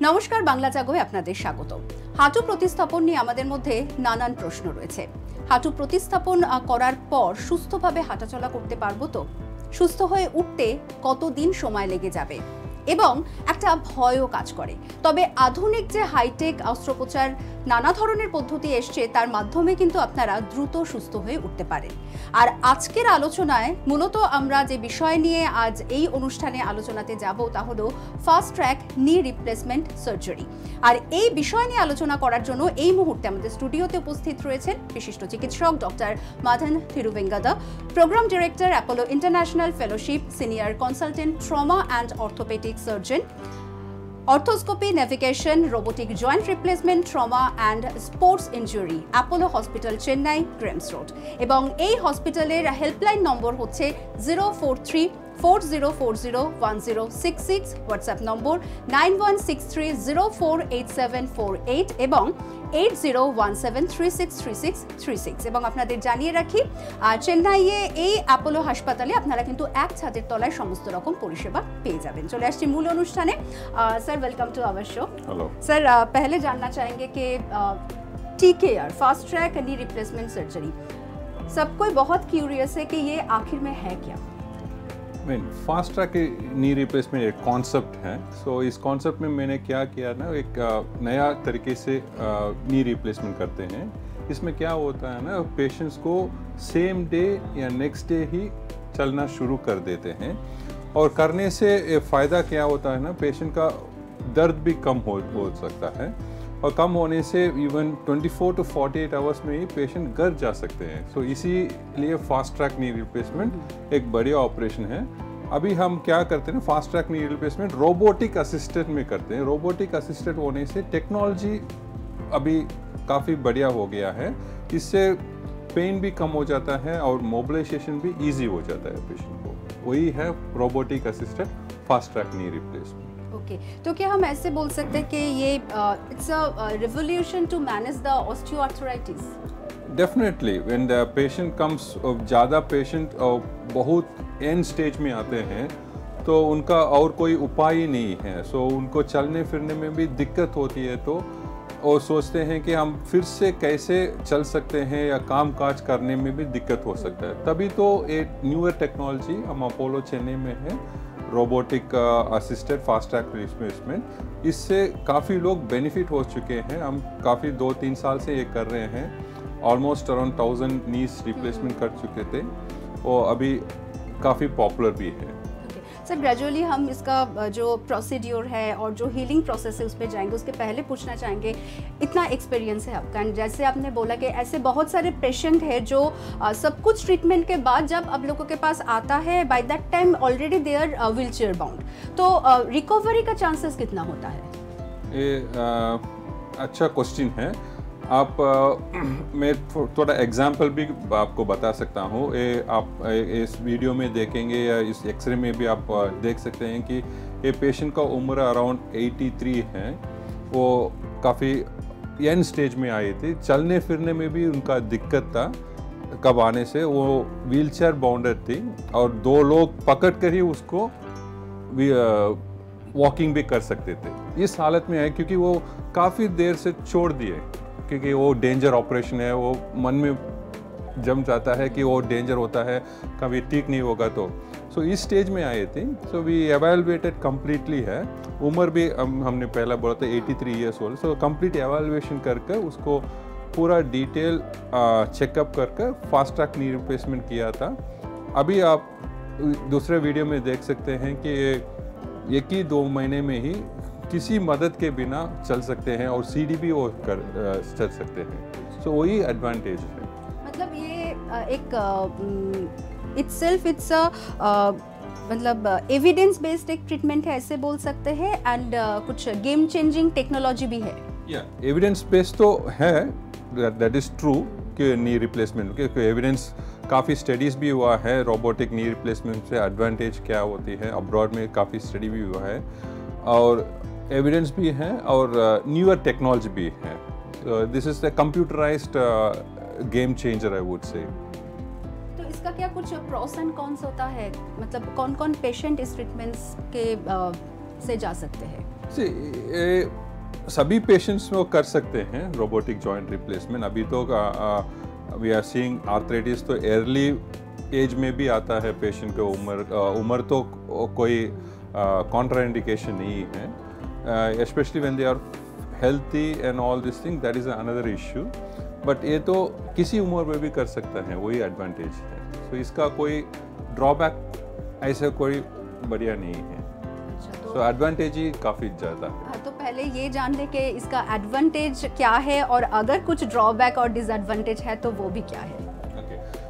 নমস্কার, বাংলা জাগোয় আপনাদের স্বাগত। হাঁটু প্রতিস্থাপন নিয়ে আমাদের মধ্যে নানান প্রশ্ন রয়েছে। হাঁটু প্রতিস্থাপন করার পর সুস্থভাবে হাঁটাচলা করতে পারবো তো? সুস্থ হয়ে উঠতে কতদিন সময় লেগে যাবে? এবং একটা ভয়ও কাজ করে। তবে আধুনিক যে হাইটেক অস্ত্রোপচার নানা ধরনের পদ্ধতি এসছে, তার মাধ্যমে কিন্তু আপনারা দ্রুত সুস্থ হয়ে উঠতে পারেন। আর আজকের আলোচনায় মূলত আমরা যে বিষয় নিয়ে আজ এই অনুষ্ঠানে আলোচনাতে যাব তা হলো fast track knee replacement surgery. আর এই বিষয় নিয়ে আলোচনা করার জন্য এই মুহূর্তে আমাদের স্টুডিওতে উপস্থিত রয়েছেন বিশিষ্ট চিকিৎসক doctor Madhan Thiruvengada, programme director Apollo international fellowship, senior consultant trauma and orthopaedic surgeon, arthroscopy, navigation, robotic joint replacement, trauma and sports injury, Apollo hospital, Chennai, Greams road. এবং এই হসপিটালের হেল্পলাইন নম্বর হচ্ছে 04340401066, হোয়াটসঅ্যাপ নম্বর 9163048748 এবং 8017363636। এবং আপনাদের জানিয়ে রাখি, চেন্নাইয়ে এই অ্যাপোলো হাসপাতালে আপনারা কিন্তু এক ছাদের তলায় সমস্ত রকম পরিষেবা পেয়ে যাবেন। চলে আসছি মূল অনুষ্ঠানে। Sir welcome to our show. Hello sir, पहले जानना चाहेंगे कि TKR fast track knee replacement surgery, सब कोई बहुत क्यूरियस है कि ये आखिर में है क्या? फास्ट ट्रैक नी रिप्लेसमेंट एक कॉन्सेप्ट है। सो इस कॉन्सेप्ट में मैंने क्या किया ना, एक नया तरीके से नी रिप्लेसमेंट करते हैं। इसमें क्या होता है ना, पेशेंट्स को सेम डे या नेक्स्ट डे ही चलना शुरू कर देते हैं। और करने से फ़ायदा क्या होता है ना, पेशेंट का दर्द भी कम हो सकता है। और कम होने से इवन 24 to 48 आवर्स में ही पेशेंट घर जा सकते हैं। सो इसीलिए फास्ट ट्रैक नी रिप्लेसमेंट एक बढ़िया ऑपरेशन है। अभी हम क्या करते हैं, fast track knee replacement robotic assistant में करते हैं। रोबोटिक असिस्टेंट होने से टेक्नोलॉजी अभी काफ़ी बढ़िया हो गया है। इससे पेन भी कम हो जाता है और मोबिलाइजेशन भी ईजी हो जाता है पेशेंट को। वही है robotic assistant fast track knee replacement. Okay, तो क्या हम ऐसे बोल सकते हैं कि ये it's a revolution to manage the osteoarthritis? Definitely when the patient comes, ज़्यादा पेशेंट बहुत एंड स्टेज में आते हैं तो उनका और कोई उपाय ही नहीं है। सो उनको चलने फिरने में भी दिक्कत होती है, तो और सोचते हैं कि हम फिर से कैसे चल सकते हैं या काम काज करने में भी दिक्कत हो सकता है। तभी तो एक न्यूअर टेक्नोलॉजी हम अपोलो चेन्नई में है, robotic assisted fast track replacement. इससे काफ़ी लोग बेनिफिट हो चुके हैं। हम काफ़ी 2-3 साल से ये कर रहे हैं। ऑलमोस्ट अराउंड 1000 नीज रिप्लेसमेंट कर चुके थे और अभी काफ़ी पॉपुलर भी है। सर, ग्रेजुअली हम इसका जो प्रोसीड्योर है और जो हीलिंग प्रोसेस है उस पर जाएंगे। उसके पहले पूछना चाहेंगे, इतना एक्सपीरियंस है आपका, जैसे आपने बोला कि ऐसे बहुत सारे पेशेंट हैं जो सब कुछ ट्रीटमेंट के बाद जब आप लोगों के पास आता है, by that time already they are wheelchair bound, तो रिकवरी का चांसेस कितना होता है? ये अच्छा क्वेश्चन है। आप मैं थोड़ा एग्जाम्पल भी आपको बता सकता हूँ। आप इस वीडियो में देखेंगे या इस एक्सरे में भी आप देख सकते हैं कि ये पेशेंट का उम्र अराउंड 83 है। वो काफ़ी एंड स्टेज में आए थे, चलने फिरने में भी उनका दिक्कत था। कब आने से वो व्हील चेयर बाउंडेड थी और 2 लोग पकड़ कर ही उसको वॉकिंग भी कर सकते थे। इस हालत में है क्योंकि वो काफ़ी देर से छोड़ दिए, क्योंकि वो डेंजर ऑपरेशन है। वो मन में जम जाता है कि वो डेंजर होता है, कभी ठीक नहीं होगा तो। सो इस स्टेज में आए थे। सो वी एवेलुएटेड कम्प्लीटली है। उम्र भी हमने पहला बोला था 83 years old. So complete evaluation करके उसको पूरा डिटेल चेकअप करके फास्ट ट्रैक नी रिप्लेसमेंट किया था। अभी आप दूसरे वीडियो में देख सकते हैं कि 1-2 महीने में ही किसी मदद के बिना चल सकते हैं और सीढ़ी भी वो कर चल सकते हैं। सो वही एडवांटेज है। मतलब ये एक इट्सएल्फ इट्स अ मतलब एविडेंस बेस्ड एक ट्रीटमेंट है, ऐसे बोल सकते हैं। एंड कुछ गेम चेंजिंग टेक्नोलॉजी भी है। या एविडेंस बेस्ड तो है, दैट इज़ ट्रू कि नी रिप्लेसमेंट के एविडेंस काफ़ी स्टडीज़ भी हुआ है। रोबोटिक नी रिप्लेसमेंट से एडवांटेज क्या होती है, अब्रॉड में काफ़ी स्टडी भी हुआ है और एविडेंस भी है और न्यूअर टेक्नोलॉजी भी है। This is the computerised game changer I would say. तो इसका क्या कुछ प्रोस एंड कॉन्स होता है, मतलब कौन कौन पेशेंट इस ट्रीटमेंट्स के से जा सकते हैं? सभी पेशेंट्स वो कर सकते हैं रोबोटिक जॉइंट रिप्लेसमेंट। अभी तो वी आर सीइंग आर्थराइटिस तो अर्ली एज में भी आता है पेशेंट को। उम्र तो कोई कॉन्ट्राइंडिकेशन नहीं है, specially when they are healthy and all this thing, that is another issue. But ये तो किसी उम्र में भी कर सकता है, वही एडवांटेज है। तो इसका कोई ड्रॉबैक ऐसा कोई बढ़िया नहीं है। तो एडवांटेज ही काफ़ी ज़्यादा है। तो पहले ये जान लें कि इसका एडवांटेज क्या है, और अगर कुछ ड्रॉबैक और डिसएडवांटेज है तो वो भी क्या है।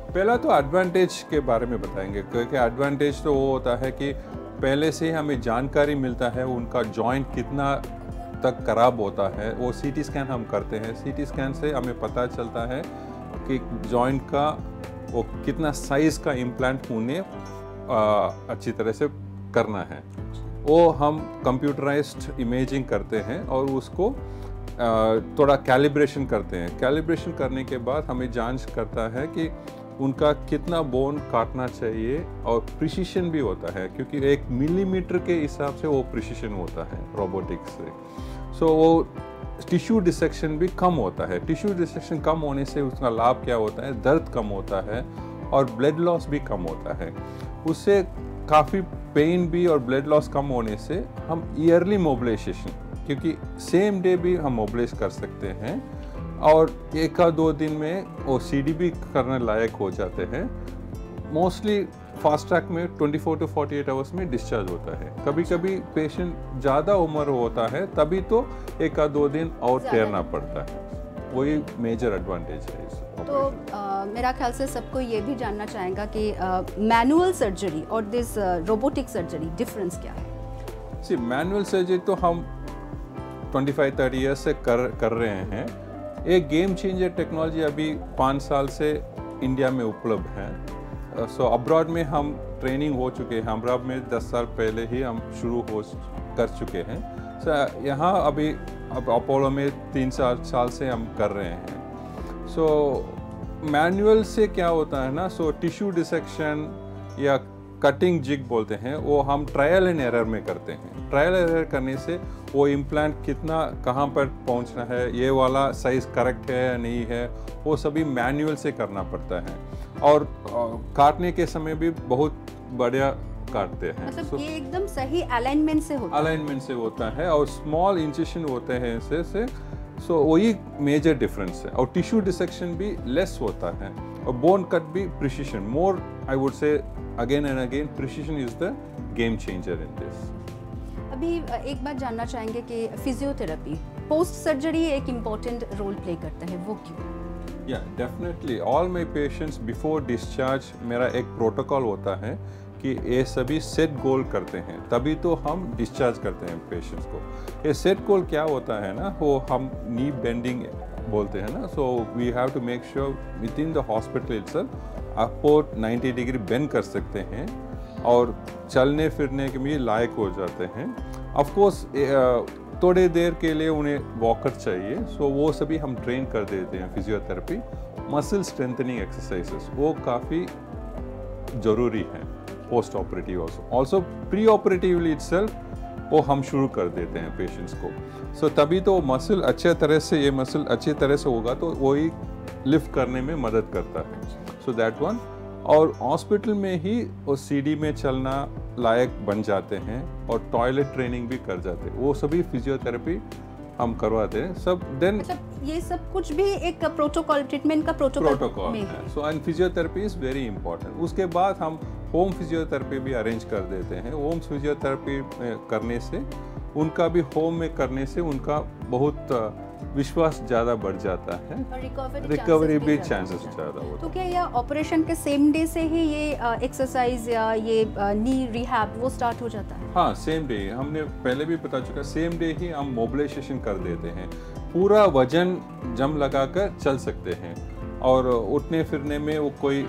पहला तो एडवांटेज के बारे में बताएंगे, क्योंकि एडवांटेज तो वो होता है कि पहले से हमें जानकारी मिलता है उनका जॉइंट कितना तक खराब होता है। वो सीटी स्कैन हम करते हैं, सीटी स्कैन से हमें पता चलता है कि जॉइंट का वो कितना साइज़ का इम्प्लांट उन्हें अच्छी तरह से करना है। वो हम कंप्यूटराइज्ड इमेजिंग करते हैं और उसको थोड़ा कैलिब्रेशन करते हैं। कैलिब्रेशन करने के बाद हमें जांच करता है कि उनका कितना बोन काटना चाहिए, और प्रिसिशन भी होता है, क्योंकि 1 मिलीमीटर के हिसाब से वो प्रिसिशन होता है रोबोटिक्स से। सो वो टिश्यू डिसेक्शन भी कम होता है। टिश्यू डिसेक्शन कम होने से उसका लाभ क्या होता है, दर्द कम होता है और ब्लड लॉस भी कम होता है। उससे काफ़ी पेन भी और ब्लड लॉस कम होने से हम ईयरली मोबिलाइजेशन, क्योंकि सेम डे भी हम मोबिलाइज कर सकते हैं, और 1 या 2 दिन में वो सीडी भी करने लायक हो जाते हैं। मोस्टली फास्ट ट्रैक में 24 to 48 आवर्स में डिस्चार्ज होता है। कभी कभी पेशेंट ज़्यादा उम्र होता है तभी तो 1 या 2 दिन और ठहरना पड़ता है, वही मेजर एडवांटेज है इस। तो मेरा ख्याल से सबको ये भी जानना चाहेगा कि मैनुअल सर्जरी और दिस रोबोटिक सर्जरी डिफरेंस क्या है। मैनुअल सर्जरी तो हम 25-30 ईयर्स से कर रहे हैं। एक गेम चेंजर टेक्नोलॉजी अभी 5 साल से इंडिया में उपलब्ध है। सो अब्रॉड में हम ट्रेनिंग हो चुके हैं, अब्रॉड में 10 साल पहले ही हम शुरू कर चुके हैं। सो यहाँ अभी अब अपोलो में 3-4 साल से हम कर रहे हैं। सो मैनुअल से क्या होता है ना, सो टिश्यू डिसेक्शन या कटिंग जिग बोलते हैं, वो हम ट्रायल एंड एरर में करते हैं। ट्रायल एरर करने से वो इम्प्लांट कितना कहाँ पर पहुँचना है, ये वाला साइज़ करेक्ट है या नहीं है, वो सभी मैनुअल से करना पड़ता है। और काटने के समय भी बहुत बढ़िया काटते हैं। मतलब ये एकदम सही अलाइनमेंट से होता है। अलाइनमेंट से होता है और स्मॉल इंसेशन होते हैं इससे। सो वही मेजर डिफरेंस है। और टिश्यू डिसेक्शन भी लेस होता है और बोन कट भी precision more, I would say again and again, precision is the game changer in this. अभी एक बात जानना चाहेंगे कि फिजियोथेरेपी पोस्ट सर्जरी एक इम्पोर्टेंट रोल प्ले करता है, वो क्यों? या definitely all my patients before discharge मेरा एक प्रोटोकॉल होता है कि ये सभी सेट गोल करते हैं, तभी तो हम डिस्चार्ज करते हैं पेशेंट्स को। ये सेट गोल क्या होता है ना, वो हम नी बेंडिंग बोलते हैं ना। So we have to make sure within the hospital itself आप 90 डिग्री बेंड कर सकते हैं और चलने फिरने के भी लायक हो जाते हैं। ऑफ कोर्स थोड़े देर के लिए उन्हें वॉकर चाहिए, सो वो सभी हम ट्रेन कर देते हैं। फिजियोथेरेपी, मसल स्ट्रेंथनिंग एक्सरसाइजेस वो काफ़ी ज़रूरी है post operative. Also pre operatively itself वो हम शुरू कर देते हैं पेशेंट्स को। सो तभी तो मसल अच्छे तरह से, ये मसल अच्छी तरह से होगा तो वही लिफ्ट करने में मदद करता है। So that one. और हॉस्पिटल में ही वो सीढ़ी में चलना लायक बन जाते हैं और टॉयलेट ट्रेनिंग भी कर जाते हैं, वो सभी फिजियोथेरेपी हम करवाते हैं सब। देन मतलब ये सब कुछ भी एक प्रोटोकॉल, ट्रीटमेंट का प्रोटोकॉल है। So and physiotherapy is very important. उसके बाद हम होम फिजियोथेरेपी भी अरेंज कर देते हैं। होम फिजियोथेरेपी करने से उनका भी होम में करने से उनका बहुत विश्वास ज़्यादा बढ़ जाता है, रिकवरी भी चांसेस ज़्यादा होता है। तो क्या यह ऑपरेशन के सेम डे से ही ये एक्सरसाइज या ये नी रिहैब वो स्टार्ट हो जाता है? हाँ, सेम डे। हमने पहले भी बता चुका, सेम डे ही हम मोबिलाइजेशन कर देते हैं। पूरा वजन जम लगाकर चल सकते हैं और उठने फिरने में वो कोई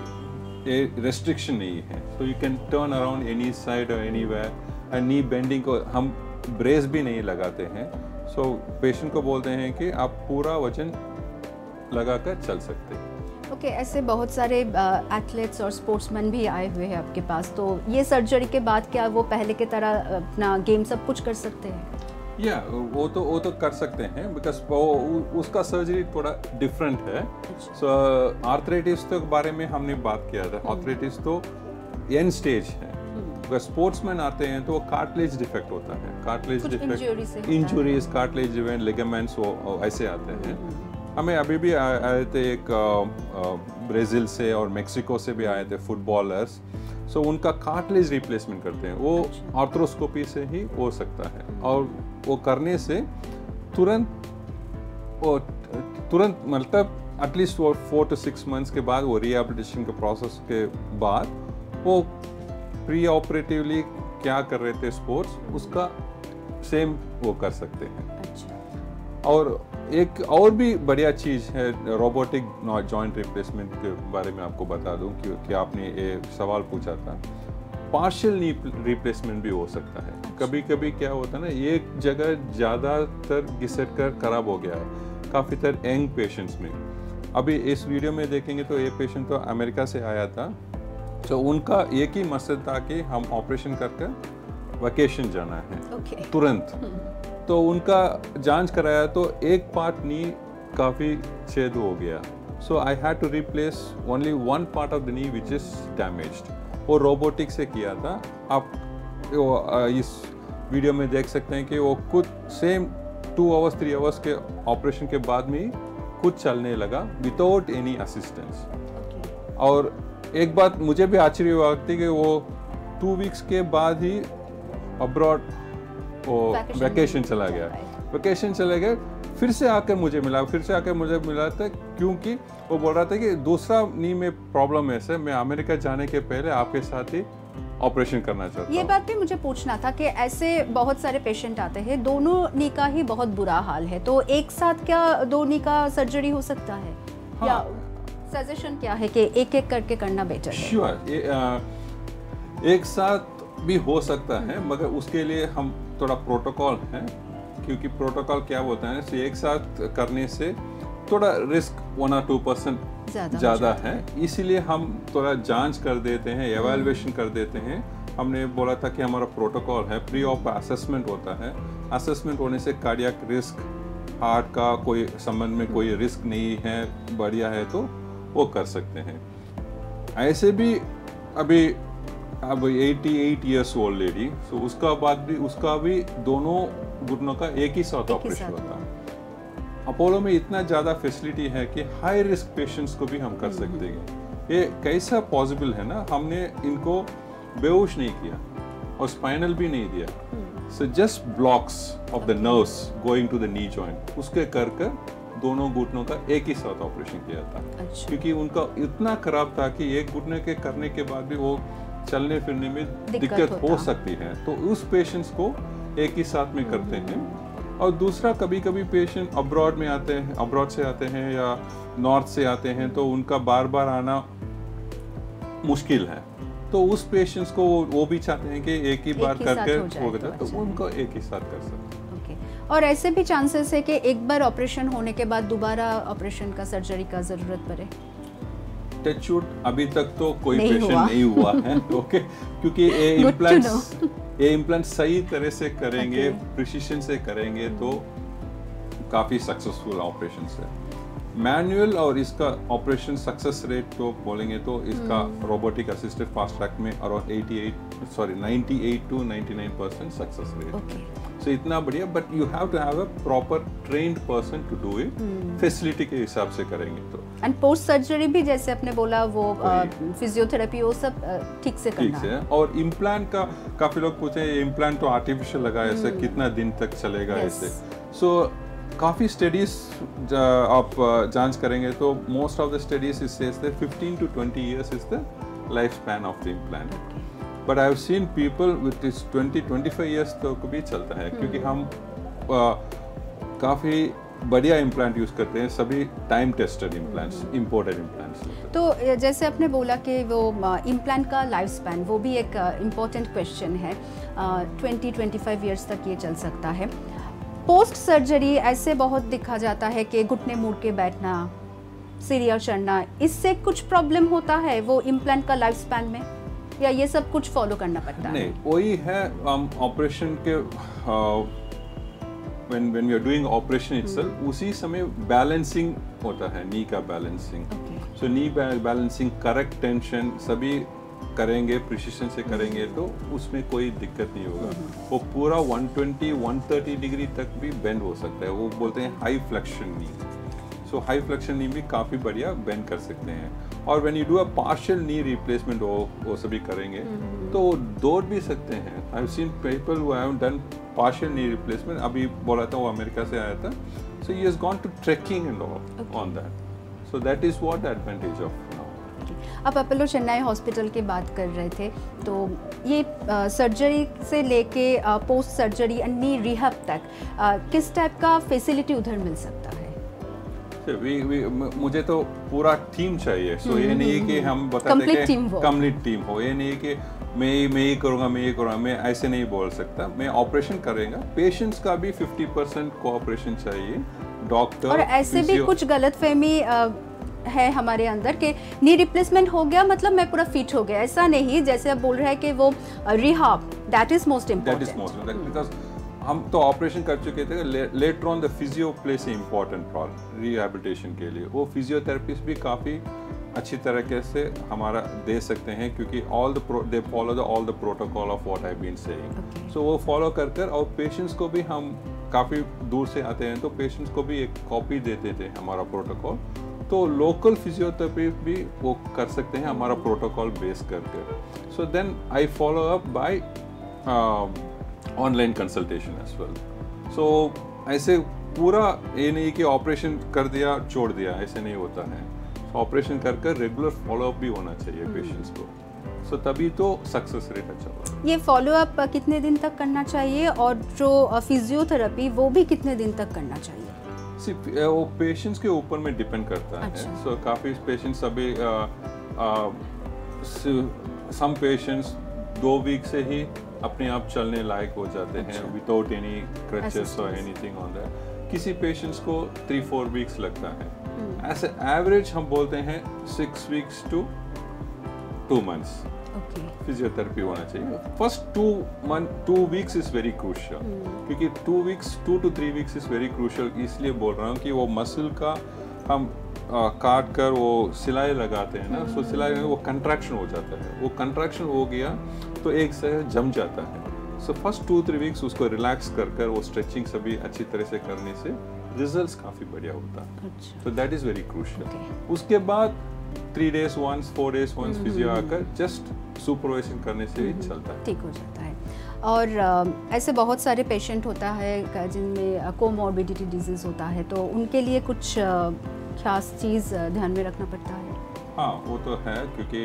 रेस्ट्रिक्शन नहीं है। So you can turn around any side और एनीवेयर। एंड नी बेंडिंग को हम ब्रेस भी नहीं लगाते हैं। सो पेशेंट को बोलते हैं कि आप पूरा वजन लगाकर चल सकते हैं। ओके, ऐसे बहुत सारे एथलीट्स और स्पोर्ट्समैन भी आए हुए हैं आपके पास, तो ये सर्जरी के बाद क्या वो पहले की तरह अपना गेम सब कुछ कर सकते हैं? या वो तो कर सकते हैं, बिकॉज वो उसका सर्जरी थोड़ा डिफरेंट है। सो आर्थराइटिस के बारे में हमने बात किया था। आर्थराइटिस तो एंड स्टेज है। अगर स्पोर्ट्समैन आते हैं तो वो कार्टिलेज डिफेक्ट होता है, cartilage defect, injuries, cartilage event, ligaments, वो ऐसे आते हैं। हमें अभी भी आए थे एक ब्राज़ील से और मेक्सिको से भी आए थे फुटबॉलर्स। सो उनका कार्टिलेज रिप्लेसमेंट करते हैं, वो आर्थ्रोस्कोपी से ही हो सकता है। और वो करने से तुरंत मतलब एटलीस्ट वो 4 to 6 months के बाद, वो रिहेबिलिटेशन के प्रोसेस के बाद, वो प्री ऑपरेटिवली क्या कर रहे थे स्पोर्ट्स, उसका सेम वो कर सकते हैं। अच्छा। और एक और भी बढ़िया चीज़ है रोबोटिक जॉइंट रिप्लेसमेंट के बारे में आपको बता दूं, क्योंकि आपने ये सवाल पूछा था। पार्शियल नी रिप्लेसमेंट भी हो सकता है। कभी कभी क्या होता है ना, एक जगह ज़्यादातर घिसट कर खराब हो गया है, काफ़ी तर यंग पेशेंट्स में। अभी इस वीडियो में देखेंगे तो ये पेशेंट तो अमेरिका से आया था। तो उनका एक ही मकसद था कि हम ऑपरेशन करके वेकेशन जाना है तुरंत। तो उनका जांच कराया तो एक पार्ट नी काफ़ी छेद हो गया। So I had to replace only one part of the knee which is damaged. वो रोबोटिक से किया था। आप इस वीडियो में देख सकते हैं कि वो खुद सेम 2 hours 3 hours के ऑपरेशन के बाद में खुद चलने लगा विदाउट एनी असिस्टेंस। और एक बात मुझे भी आश्चर्य हुआ थी कि वो 2 weeks के बाद ही अब्रॉड वो वैकेशन चला गया। वैकेशन चले गए, फिर से आकर मुझे मिला था, क्योंकि वो बोल रहा था कि दूसरा नी में प्रॉब्लम है सर, मैं अमेरिका जाने के पहले आपके साथ ही ऑपरेशन करना चाहता हूं। ये बात भी मुझे पूछना था कि ऐसे बहुत सारे पेशेंट आते हैं, दोनों नी का ही बहुत बुरा हाल है, तो एक साथ क्या 2 नी का सर्जरी हो सकता है? हाँ। या सजेशन क्या है कि एक एक करके करना बेटर है? श्योर, एक साथ भी हो सकता है, मगर उसके लिए हम थोड़ा प्रोटोकॉल है, क्योंकि प्रोटोकॉल क्या होता है, एक साथ करने से थोड़ा रिस्क 1 or 2% ज़्यादा है। इसीलिए हम थोड़ा जांच कर देते हैं, एवेलुएशन कर देते हैं। हमने बोला था कि हमारा प्रोटोकॉल है, प्री ऑप असेसमेंट होता है। असेसमेंट होने से कार्डियक रिस्क, हार्ट का कोई संबंध में कोई रिस्क नहीं है, बढ़िया है, तो वो कर सकते हैं। ऐसे भी अब 88 years ओल्ड लेडी, तो उसका भी दोनों घुटनों का एक ही साथ ऑपरेशन होता है। अपोलो में इतना ज़्यादा फैसिलिटी है कि हाई रिस्क पेशेंट्स को भी हम कर सकते हैं। ये कैसा पॉसिबल है ना, हमने इनको बेहोश नहीं किया और स्पाइनल भी नहीं दिया। So just blocks of the nerves going to the knee joint, उसके कर दोनों घुटनों का एक ही साथ ऑपरेशन किया था। अच्छा। क्योंकि उनका इतना खराब था कि एक घुटने के करने के बाद भी वो चलने फिरने में दिक्कत हो सकती है, तो उस पेशेंट्स को एक ही साथ में करते हैं। और दूसरा, कभी कभी पेशेंट अब्रॉड से आते हैं या नॉर्थ से आते हैं, तो उनका बार बार आना मुश्किल है, तो उस पेशेंट्स को वो भी चाहते हैं कि एक ही बार करके हो गया, तो उनको एक ही साथ कर सकते हैं। और ऐसे भी चांसेस है कि एक बार ऑपरेशन होने के बाद दोबारा ऑपरेशन का सर्जरी का जरूरत पड़े? टचवुड अभी तक तो कोई पेशेंट नहीं हुआ है। ओके, क्योंकि ये इम्प्लांट सही तरह से करेंगे, प्रिसिशन से करेंगे, तो काफ़ी सक्सेसफुल ऑपरेशन है। मैनुअल और इसका ऑपरेशन सक्सेस रेट तो बोलेंगे तो इसका रोबोटिक असिस्टेड फास्ट ट्रैक में around 98 to 99% success rate. So इतना बढ़िया, but you have to have a proper trained person to do it. Facility के हिसाब से करेंगे तो। एंड पोस्ट सर्जरी भी जैसे आपने बोला, वो फिजियोथेरेपी वो सब ठीक से करना है। और इम्प्लांट का काफी लोग पूछते हैं, इम्प्लांट तो आर्टिफिशियल लगा है, ऐसे कितना दिन तक चलेगा ऐसे? सो काफ़ी स्टडीज आप जांच करेंगे तो most of the studies is says that 15 to 20 years is the life span of the implant. But I have seen people with is 20-25 years तक भी चलता है, क्योंकि हम काफ़ी बढ़िया इम्प्लांट यूज़ करते हैं, सभी time tested implants, imported implants. तो जैसे आपने बोला कि वो इम्प्लांट का लाइफ स्पैन, वो भी एक इम्पोर्टेंट क्वेश्चन है। 20-25 years तक ये चल सकता है। पोस्ट सर्जरी ऐसे बहुत दिखा जाता है कि घुटने मुड़ के बैठना, सीढ़ियाँ चढ़ना, इससे कुछ प्रॉब्लम होता है वो इम्प्लांट का लाइफ स्पैन में, या ये सब कुछ फॉलो करना पड़ता है? नहीं, वही है, हम ऑपरेशन के when we are doing operation itself, उसी समय बैलेंसिंग होता है, नी का बैलेंसिंग. सो नी बैलेंसिंग, करेक्ट टेंशन सभी करेंगे, प्रिसिशन से करेंगे तो उसमें कोई दिक्कत नहीं होगा. वो पूरा 120-130 डिग्री तक भी बेंड हो सकता है. वो बोलते हैं high flexion knee. So high flexion knee भी काफ़ी बढ़िया बेंड कर सकते हैं. और when you do a partial knee replacement वो सभी करेंगे तो दौड़ भी सकते हैं. I have seen people who have done partial knee replacement. अभी बोला था वो अमेरिका से आया था. So he has gone to trekking and all on that. So that is what the advantage of. आप अपोलो चेन्नई हॉस्पिटल की बात कर रहे थे, तो ये सर्जरी से लेके पोस्ट सर्जरी नी रिहब तक किस टाइप का फैसिलिटी उधर मिल सकता है? मुझे तो पूरा टीम चाहिए. सो ये नहीं है कि हम बताते हैं कि कंप्लीट टीम हो. ये नहीं है कि मैं ये करूँगा, मैं ऐसे नहीं बोल सकता. मैं ऑपरेशन करेगा, पेशेंट्स का भी 50% कोऑपरेशन चाहिए. डॉक्टर और ऐसे भी कुछ गलतफहमी है हमारे अंदर कि नी रिप्लेसमेंट हो गया मतलब मैं पूरा फिट हो गया. ऐसा नहीं, जैसे आप बोल रहे हैं कि वो rehab that is most important. Because हम तो ऑपरेशन कर चुके थे. Later on the physio plays a important role rehabilitation के लिए. वो फिजियोथेरेपिस्ट भी काफ़ी अच्छी तरीके से हमारा दे सकते हैं क्योंकि they follow all the protocol of what I been saying. So वो फॉलो कर और पेशेंट्स को भी हम काफ़ी दूर से आते हैं तो पेशेंट्स को भी एक कॉपी देते थे हमारा प्रोटोकॉल. तो लोकल फिजियोथेरेपी भी वो कर सकते हैं हमारा प्रोटोकॉल बेस करके. So then I follow up by online consultation as well. So ऐसे पूरा ये नहीं कि ऑपरेशन कर दिया छोड़ दिया, ऐसे नहीं होता है. ऑपरेशन कर रेगुलर फॉलोअप भी होना चाहिए पेशेंट्स को. सो तभी तो सक्सेस रेट अच्छा होगा. ये फॉलोअप कितने दिन तक करना चाहिए और जो फिजियोथेरेपी वो भी कितने दिन तक करना चाहिए? वो पेशेंट्स के ऊपर में डिपेंड करता है. सो काफ़ी पेशेंट्स अभी सम पेशेंट्स 2 वीक से ही अपने आप चलने लायक हो जाते हैं विदाउट एनी क्रचेस और एनीथिंग ऑन दैट. किसी पेशेंट्स को 3-4 वीक्स लगता है. ऐसे एवरेज हम बोलते हैं 6 वीक्स टू 2 मंथ्स फिजियोथेरेपी होना चाहिए. First 2 weeks is very crucial क्योंकि 2 to 3 weeks is very crucial. इसलिए बोल रहा हूँ कि वो मसल का हम काट कर वो सिलाई लगाते हैं ना. सो सिलाई में वो कंट्रैक्शन हो जाता है. वो कंट्रैक्शन हो गया तो एक से जम जाता है. सो फर्स्ट 2-3 वीक्स उसको रिलैक्स कर वो स्ट्रेचिंग सभी अच्छी तरह से करने से रिजल्ट्स काफ़ी बढ़िया होता है. So that is very crucial. उसके बाद 3 days once 4 days once physio आकर जस्ट सुपरवाइजन करने से ही चलता है, ठीक हो जाता है. और ऐसे बहुत सारे पेशेंट होता है जिनमें कोमॉर्बिडिटी डिजीज होता है, तो उनके लिए कुछ खास चीज़ ध्यान में रखना पड़ता है? हाँ वो तो है क्योंकि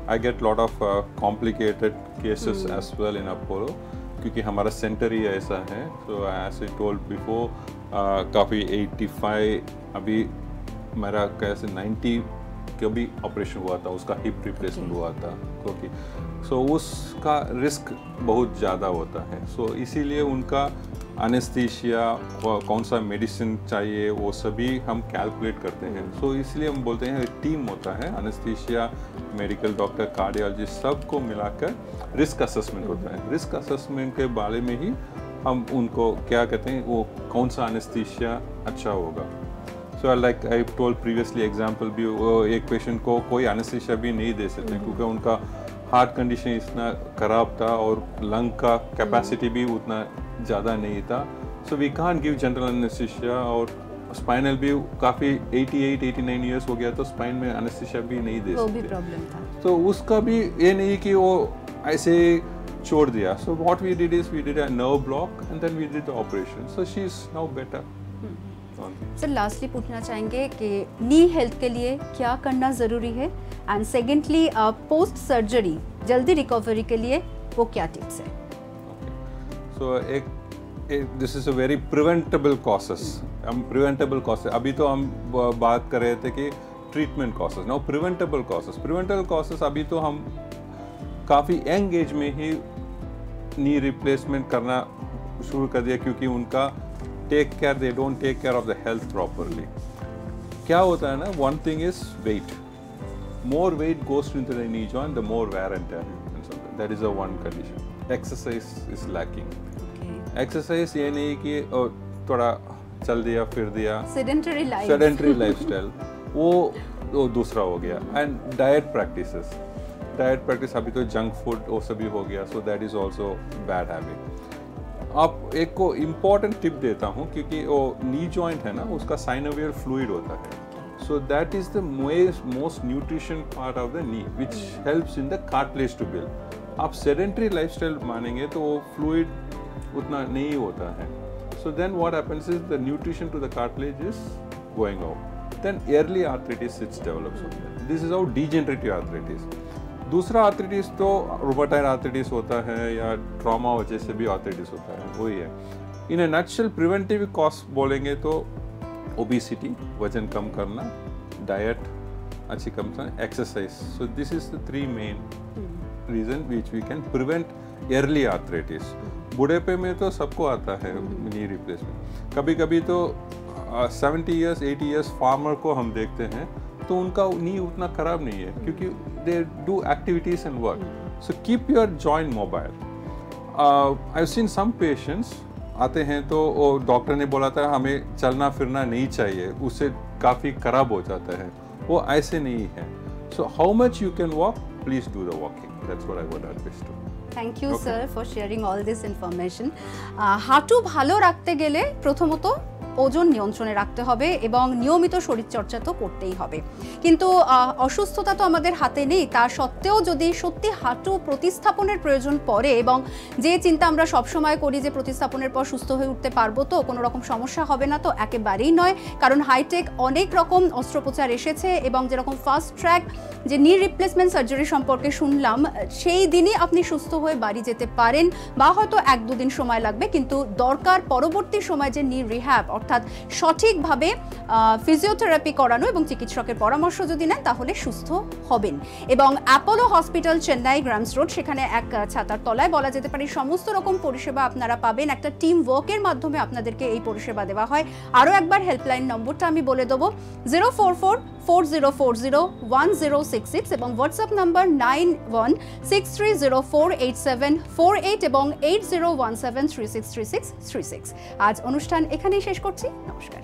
I get lot of complicated cases as well in Apollo क्योंकि हमारा सेंटर ही ऐसा है. So as I told before काफ़ी 85 अभी मेरा कैसे 90 का भी ऑपरेशन हुआ था. उसका हिप रिप्लेसमेंट हुआ था क्योंकि सो उसका रिस्क बहुत ज़्यादा होता है. सो इसीलिए उनका एनेस्थीसिया कौन सा मेडिसिन चाहिए वो सभी हम कैलकुलेट करते हैं. सो इसलिए हम बोलते हैं टीम होता है एनेस्थीसिया, मेडिकल डॉक्टर, कार्डियोलॉजिस्ट सबको मिलाकर रिस्क असेसमेंट होता है. रिस्क असेसमेंट के बारे में ही हम उनको क्या कहते हैं वो कौन सा एनेस्थीसिया अच्छा होगा. So like I told previously example भी एक पेशेंट को कोई एनेस्थीसिया भी नहीं दे सकते क्योंकि उनका हार्ट कंडीशन इतना ख़राब था और लंग का कैपेसिटी भी उतना ज़्यादा नहीं था. So we can't give general anaesthesia. और स्पाइनल भी काफ़ी 88-89 ईयर्स हो गया तो स्पाइन में एनेस्थीसिया भी नहीं दे सकते. वो भी प्रॉब्लम था. तो उसका भी ये नहीं कि वो ऐसे छोड़ दिया. So what we did is we did a nerve block and then we did the operation. So she is now better. Sir lastly पूछना चाहेंगे कि नी हेल्थ के लिए क्या करना ज़रूरी है एंड सेकेंडली पोस्ट सर्जरी जल्दी रिकवरी के लिए वो क्या टिप्स है? So this is a very preventable causes. हम प्रिवेंटेबल कॉसेस अभी तो हम बात कर रहे थे कि treatment causes. Now preventable causes अभी तो हम काफ़ी यंग एज में ही नी रिप्लेसमेंट करना शुरू कर दिया क्योंकि उनका they don't take care of the health properly. क्या होता है ना, one thing is weight. More weight goes into the knee joint, the more wear and tear. That is the one condition. Exercise is lacking. Exercise ये नहीं कि थोड़ा चल दिया फिर दिया, सेडेंटरी लाइफस्टाइल वो दूसरा हो गया। एंड डाइट प्रैक्टिस अभी तो जंक फूड वो सभी हो गया, सो that is also bad habit. आप एक को इम्पॉर्टेंट टिप देता हूँ, क्योंकि वो नी जॉइंट है ना, उसका साइनोवियर फ्लूइड होता है, so that is the most nutrition part of the knee which helps in the cartilage to build। आप sedentary lifestyle मानेंगे तो वो fluid उतना नहीं होता है, so then what happens is the nutrition to the cartilage is going out, then early arthritis it develops on that। this is how degenerative arthritis। दूसरा arthritis तो रूमेटॉइड आर्थराइटिस होता है या ट्रॉमा वजह से भी आर्थराइटिस होता है, वही है। इन ए नटशेल प्रिवेंटिव कॉस्ट बोलेंगे तो ओबेसिटी, वजन कम करना, डाइट अच्छी कम करना, exercise, so this is the 3 main reason which we can prevent early arthritis. बुढ़ेपे में तो सबको आता है नी रिप्लेसमेंट। कभी कभी तो 70 ईयर्स 80 ईयर्स फार्मर को हम देखते हैं तो उनका नी उतना खराब नहीं है, क्योंकि दे डू activities and work, so keep your joint mobile. I have seen some patients आते हैं तो वो डॉक्टर ने बोला था हमें चलना फिरना नहीं चाहिए, उससे काफ़ी खराब हो जाता है, वो ऐसे नहीं है। So how much you can walk, please do the walking, that's what I would advice to. Thank you sir for sharing all this information. হাঁটু ভালো রাখতে গেলে প্রথমত ওজন নিয়ন্ত্রণে রাখতে হবে এবং নিয়মিত শরীরচর্চা তো করতেই হবে, কিন্তু অসুস্থতা তো আমাদের হাতে নেই। তা সত্ত্বেও যদি সত্যি হাঁটু প্রতিস্থাপনের প্রয়োজন পড়ে এবং যে চিন্তা আমরা সবসময় করি যে প্রতিস্থাপনের পর সুস্থ হয়ে উঠতে পারবো তো কোনো রকম সমস্যা হবে না, তো একেবারেই নয়। কারণ হাইটেক অনেক রকম অস্ত্রোপচার এসেছে এবং যেরকম ফাস্ট ট্র্যাক যে নি রিপ্লেসমেন্ট সার্জারি সম্পর্কে শুনলাম, সেই দিনই আপনি সুস্থ হয়ে বাড়ি যেতে পারেন বা হয়তো 1-2 দিন সময় লাগবে, কিন্তু দরকার পরবর্তী সময় যে নি রিহ্যাব অর্থাৎ সঠিকভাবে ফিজিওথেরাপি করানো এবং চিকিৎসকের পরামর্শ যদি নেন তাহলে সুস্থ হবেন। এবং Apollo hospital Chennai grams road, সেখানে এক ছাতার তলায় বলা যেতে পারে সমস্ত রকম পরিষেবা আপনারা পাবেন। একটা টিম ওয়ার্কের মাধ্যমে আপনাদেরকে এই পরিষেবা দেওয়া হয়। আরও একবার হেল্পলাইন নম্বরটা আমি বলে দেবো 04440401066 এবং হোয়াটসঅ্যাপ নাম্বার 9163048748 এবং 8017363636। আজ অনুষ্ঠান এখানেই শেষ করছি। নমস্কার।